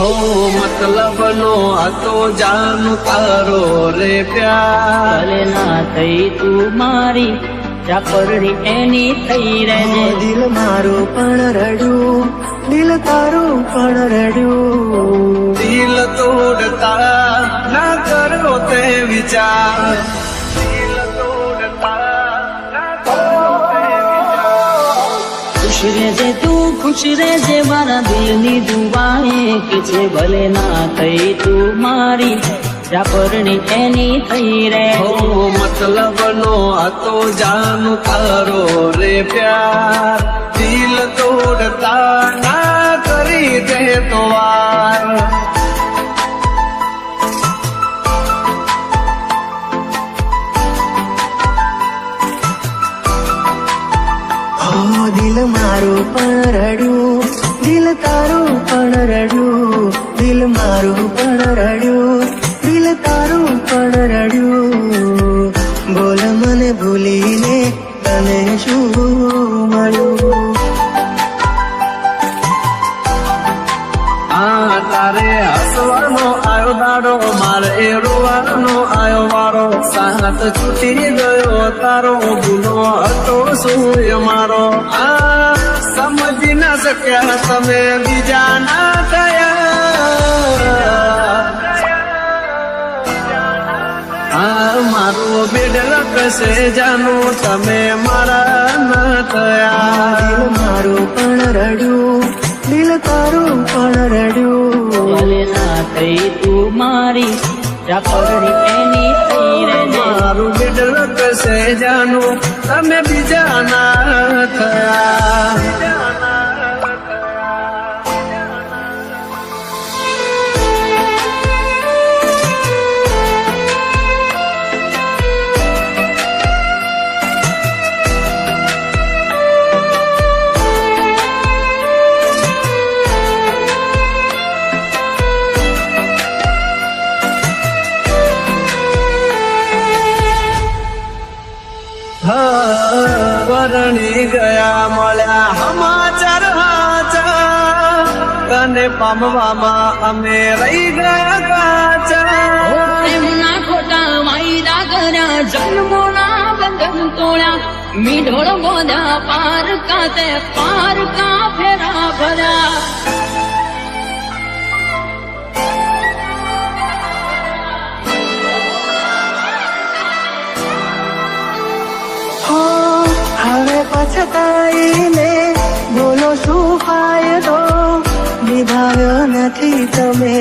हो मतलब नो तो जानू तारो रे प्यार भले ना थई तू मारी चापरणी एनी थई रहे दिल मारो पण रड्यू दिल तारो पण रड्यू दिल तोड़ता ना करो ते विचार दिल तोड़ता ना करो ते विचार खुश रहे तू खुश रहे मारा दिल नी दुआए के छे भले ना थई तू मारी चापरणी एनी थई रे हो मतलब नो तो जानू तारो रे प्यार दिल तोड़ता ना करी दे तो वार हो दिल मारो पण रड्यू दिल तारो पण रड्यू दिल मारो पण रड्यू दिल तारो पण रड्यू बोल મને ભૂલીને તને શું મળ્યું તારે હસવાનો આયો દાડો મારે રોવાનો આયો વારો સાથ છૂટી ગયો તારો ગુનો હતો શું મારો સમજી ના શક્યા તમે બીજા ના થયા મારો બેડલ કશે જાનો તમે મારા ન થયા. દિલ મારું પણ રડ્યું, દિલ તારું પણ રડ્યું. ભલે ના થઈ તું મારી જા પરણી એની થઈ રહેજે. મારું બેડલ કસે જાનું તમે બીજા ના થયા. પરણી ગયા મળ્યા સમાચાર હાચા, તને પામવામાં અમે રહી ગયા કાચા. એમના ખોટા વાયદા કર્યા, જન્મોના બંધન તોડ્યા, મીઢોળ બોધા પાર કાતે પાર કા ફેરા ભર્યા. હો, હવે પછતાઈને બોલો શું ફાયદો? નિભાવ્યો નથી તમે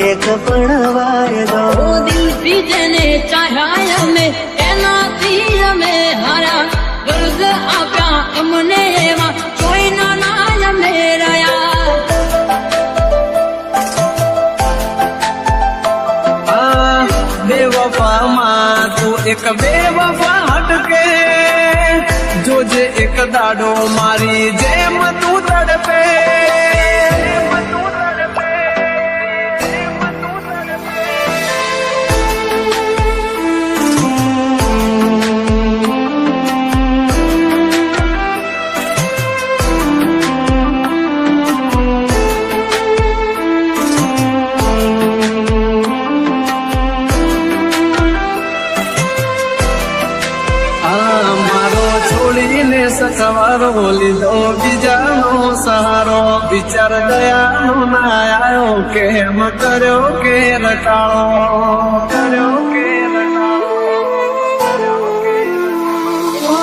એક પણ વાયદો. ઓ દિલથી જેને ચાહ્યા અમે એનાથી અમે હાર્યા. વર્ગ આપ્યા અમને એવા કોઈના ના અમે રહ્યા. બેવફામાં તું એક બેવફા હટકે, જોજે એક દાડો મારી જેમ તું તડપે. સવારો લીધો બીજાનો સહારો, વિચાર દયાનો ના આવ્યો કેમ કર્યો કે રટાળો, કર્યો કે ઓ,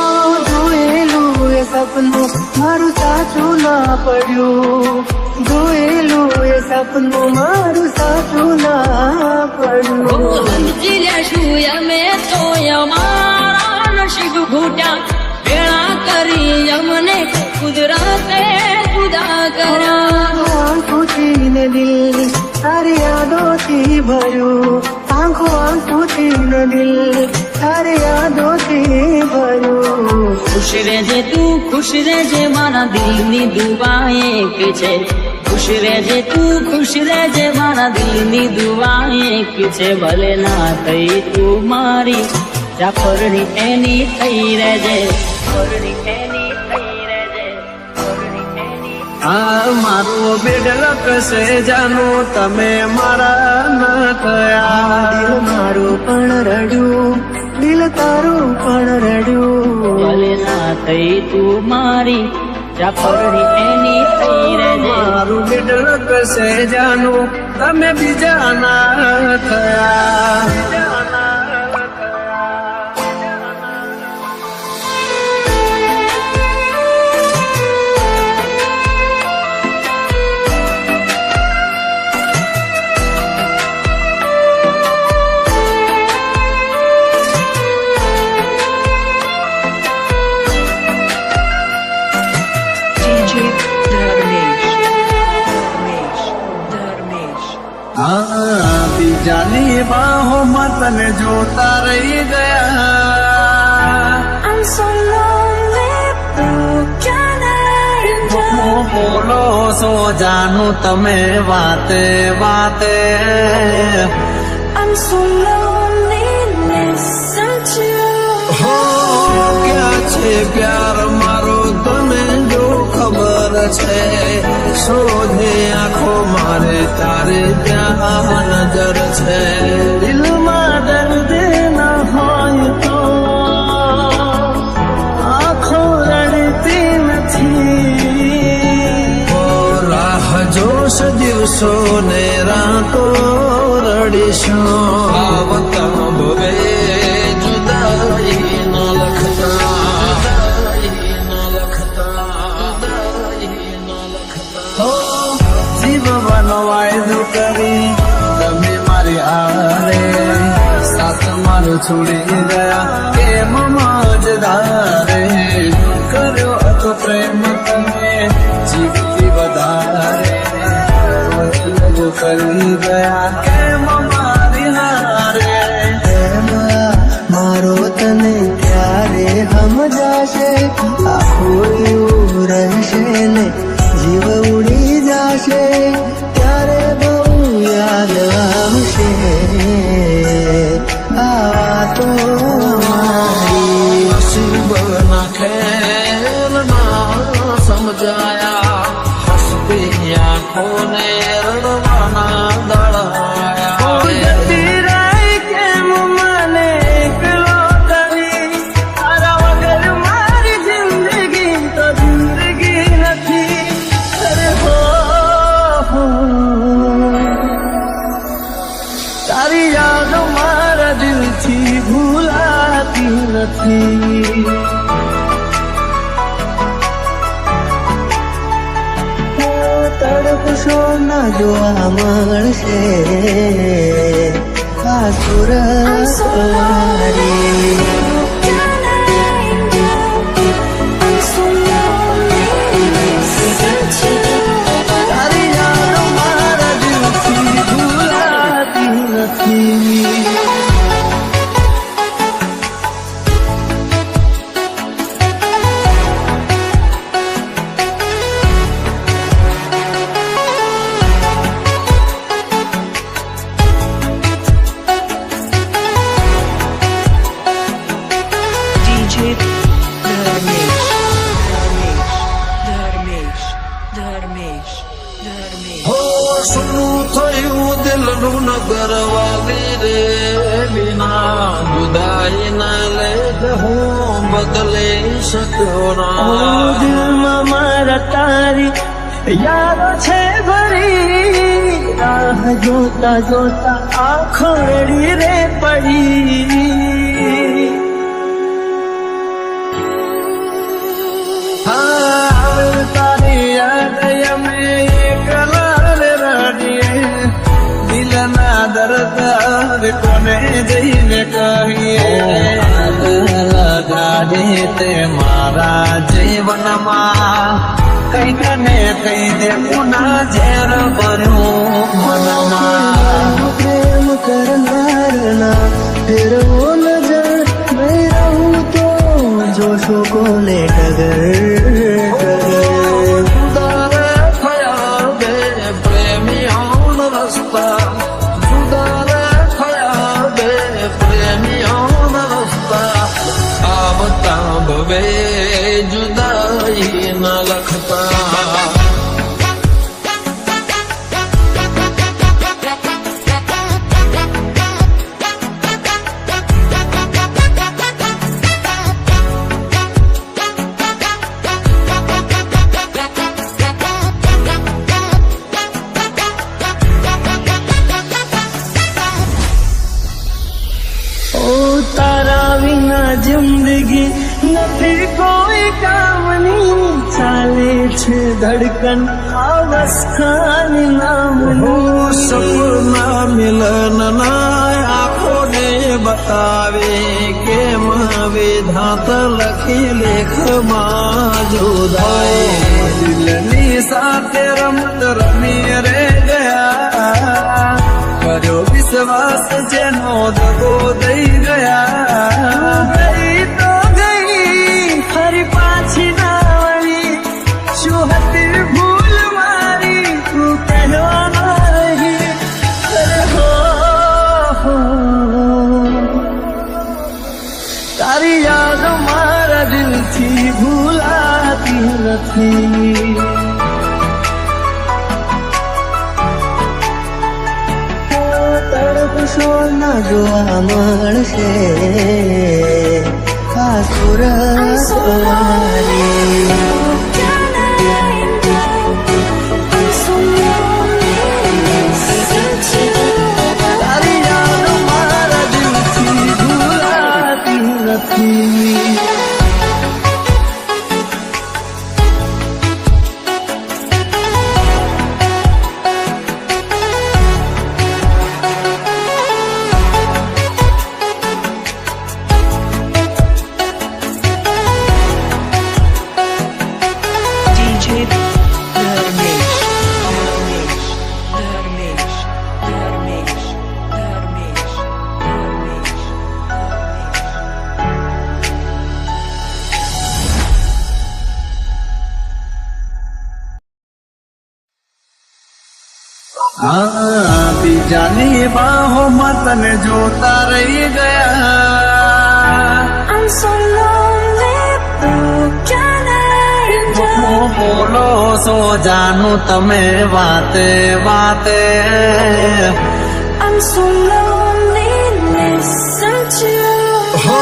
જોયેલું એ સપનું મારું સાચું ના પડ્યું. જોયેલું એ સપનું મારું સાચું ના પડ્યું. સમજી લેશું અમે તો અમારા નસીબ ઘૂટ્યા. વેળા કરી અમને કુદરતે જુદા કર્યા. આંખોથી દિલ તારી યાદોથી ભર્યું. આંખો આંખોથી દિલ તારી યાદોથી ભર્યું. ખુશ રહેજે તું ખુશ રહેજે મારા દિલની દુઆ એક છે. ખુશ રહેજે તું ખુશ રહેજે મારા દિલની દુઆ એક છે. ભલે ના થઈ તું મારી જા પરણી એની થઈ રહેજે. પરણી એની થઈ રહેજે. પરણી એની. હા, મારું બેડલ કસે જાનું તમે મારા ન થયા. દિલ મારું પણ રડ્યું, દિલ તારું પણ રડ્યું. ભલે ના થઈ તું મારી જા પરણી એની થઈ રહેજે. મારું બેડલ કસે જાનું તમે બીજા ના થયા. બીજાની બાહોમાં તને જોતા રહી ગયા. બોલો સો જાનું તમે વાતે વાતે. હો, ક્યાં છે પ્યાર મારો તને જો ખબર છે. શોધે આંખો મારે તારે ત્યાં નજર છે. દિલમાં દર્દ ન હોય તો આંખો રડતી નથી. ઓ રાહ જોશ દિવસો ને રાતો રડીશું. આવતા ભવે જુદાઈ ન લખતા. છોડી ગયા કેમ મજદારે કર્યો હતો પ્રેમ તમે જીવતી વધારે કરી ગયા કેમ મારી હારે મારો તને ક્યારે સમજાશે આખું એવું રહેશે ને જીવ ઉડી જશે ત્યારે બહુ યાદ આવશે આ તો મારી નસીબના ખેલમાં સમજાયા હસતી આંખોને રડવાના દળાયા જતી રહી કેમ મને એકલો કરી તારા વગર મારી જિંદગી તો જિંદગી નથી અરે હો તારી યાદ મારા દિલથી ભૂલાતી નથી તડપશો ના જોવા મળશે આ સુરત વાળી તારી યાદ મારા દિલથી ભૂલાતી નથી હો શું થયું દિલનું નગર વાલી રે વિના જુદાઈ ના લેખ હું બદલી શક્યો ના દિલમાં મારા તારી યાદો છે ભરી રાહ જોતા જોતા આંખો રડી રે પડી હા તારી યાદ અમે એકલા રડીએ દિલના દર્દ કોને જઈને કહીએ લગાડે તે મારા જીવનમાં કઈક ને કઈ દે પુના ઝેર ભર્યું મનમાં પ્રેમ કરનારના ફેરવો નજર નહીં રહું તો જોશો કોને ટગર જુદારે થયા બે પ્રેમીઓનો રસ્તા જુદારે થયા બે પ્રેમીઓનો રસ્તા આવતા ભવે જુદાઈ ન લખતા તારા વિના જિંદગી નથી કોઈ કામની ચાલે છે ધડકન અવસ્થાની નામનું સપના મિલનના આંખોને બતાવે કેમ વિધાત લખી લેખમાં જુદાઈ દિલની સાથે રમત રમી રે ગયા કર્યો વિશ્વાસ જેનો દગો દઈ ગયા ગઈ તો ગઈ ફરી પાછી ના વળી શું હતી ભૂલ મારી તું કહેવા રહી અરે હો તારી યાદ મારા દિલથી ભૂલાતી નથી તડપશો ના જોવા મળશે આ સુરત વાળી તારી યાદ મારા દિલથી ભૂલાતી નથી હા બીજાની બાહોમાં તને જોતા રહી ગયા. I'm so lonely, who can I enjoy? બોલો સો જાનું તમે વાતે વાતે. I'm so lonely, listen to હો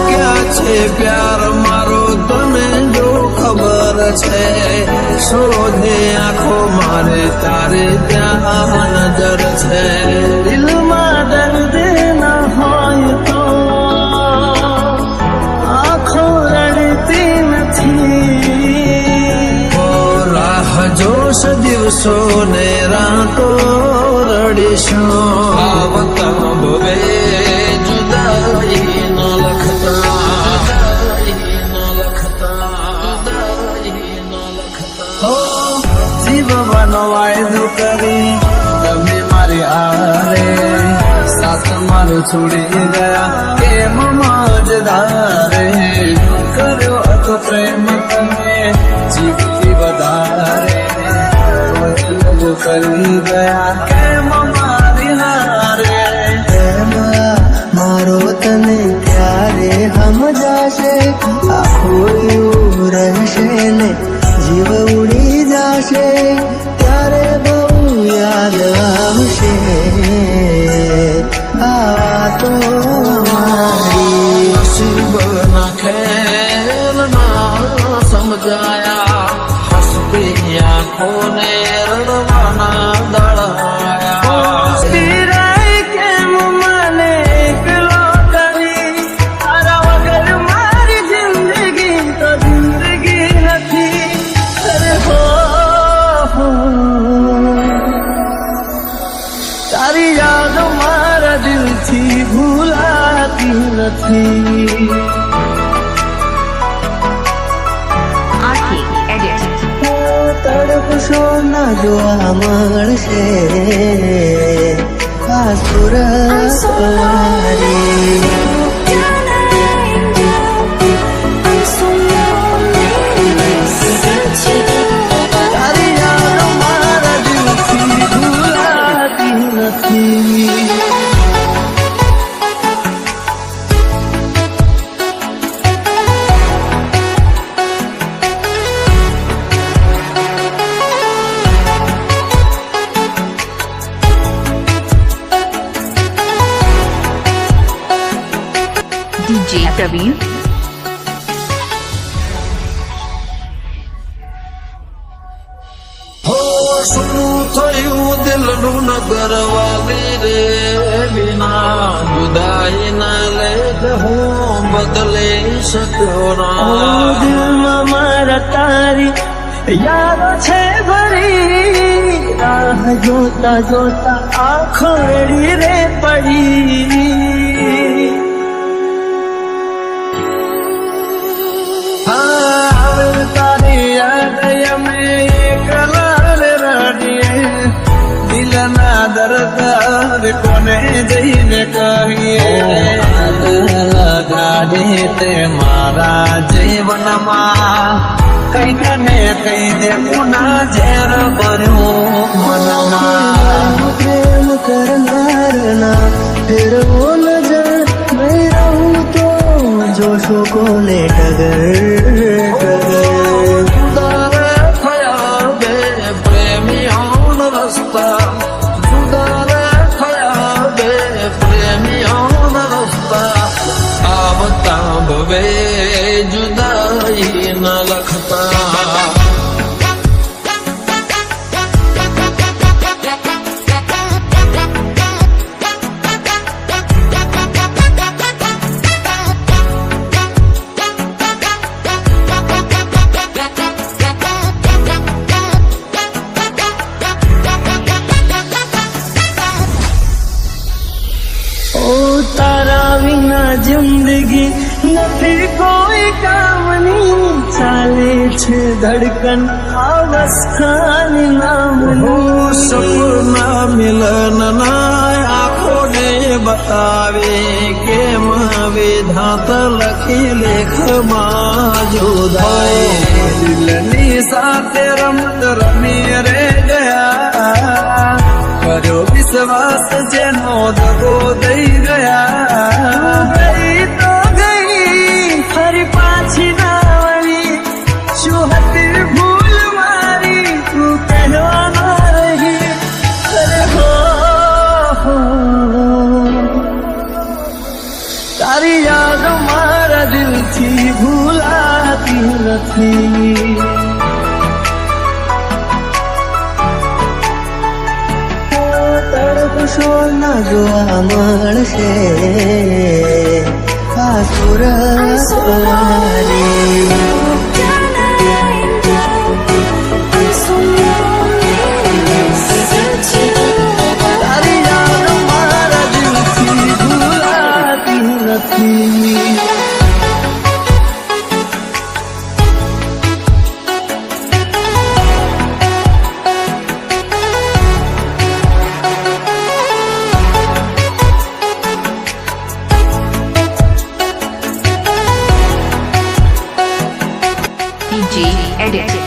ક્યાં છે પ્યાર મારો તને જો ખબર છે. શોધે આંખો મારે તારે ત્યાં નજર છે. દિલમાં દર્દ ન હોય તો આંખો રડતી નથી. ઓ રાહ જોશ દિવસો ને રાતો રડીશું. આવતા ભવે જુદાઈ ન લખતા. જીવવાનો વાયદો કરી તમે મારી આરે. સાથ મારું છોડી ગયા કેમ મજદારે. કર્યો હતો પ્રેમ તમે જીવથી વધારે. રોજ કરી ગયા કેમ મારી હારે. એમાં મારો તને ક્યારે સમજાશે. આખું એવું રહેશે ને જીવ ઉડી જશે. ત્યારે બહુ યાદ આવશે આ તો મારી. નસીબ ના ખેલ ના સમજાયા. હસતી આંખોને રડવાના દળાયા. સ્થિરાઈ કેમ મને એકલો કરી. તારા વગર મારી જિંદગી તો જિંદગી નથી. અરે હો તારી યાદ મારા દિલથી ભૂલાતી નથી. તડપશો ના જોવા મળશે આ સુરત મારી. can I enjoy? I'm so lonely, listen to તારી યાદ મારા દિલથી ભૂલાતી નથી. DJ Praveen. હો શું થયું દિલનું નગર વાલી રે વિના. જુદાઈ ના લેખ હું બદલી શક્યો ના. દિલમાં મારા તારી યાદ છે ભરી. રાહ જોતા જોતા આંખો રેડી રે પડી. આવે તારી યાદ અમે એકલા રડીએ. દિલના દર્દ કોને જઈને કહીએ. લગાડી તે મારા જીવનમાં કઈક ને કઈ દે પુના ઝેર ભર્યું મનમાં. પ્રેમ કરનારના ફેરવો નજર નહીં રહું તો જોશો કોને ટગર ટગર. સુધારે થયા બે પ્રેમીઓનો રસ્તા. સુધારે થયા બે પ્રેમીઓનો રસ્તા. આવતા ભવે જુદાઈ ન લખતા. તારા વિના જિંદગી નથી કોઈ કામની. ચાલે છે ધડકન અવસ્થાની નામનું. સપના મિલનના આંખોને બતાવે કેમ વિધાત લખી લેખમાં જુદાઈ. દિલની સાથે રમત રમી રે ગયા. વિશ્વાસ જેનો દગો દઈ ગયા ગઈ તો ગઈ ફરી પાછી ના વળી શું હતી ભૂલ મારી તું કહેવા ના રહી અરે હો તારી યાદ મારા દિલથી ભૂલાતી નથી તડપશો ના જોવા મળશે આ સુરત વાળી I'm so lonely, searching. તારી યાદ મારા દિલથી ભૂલાતી નથી DJ Edit.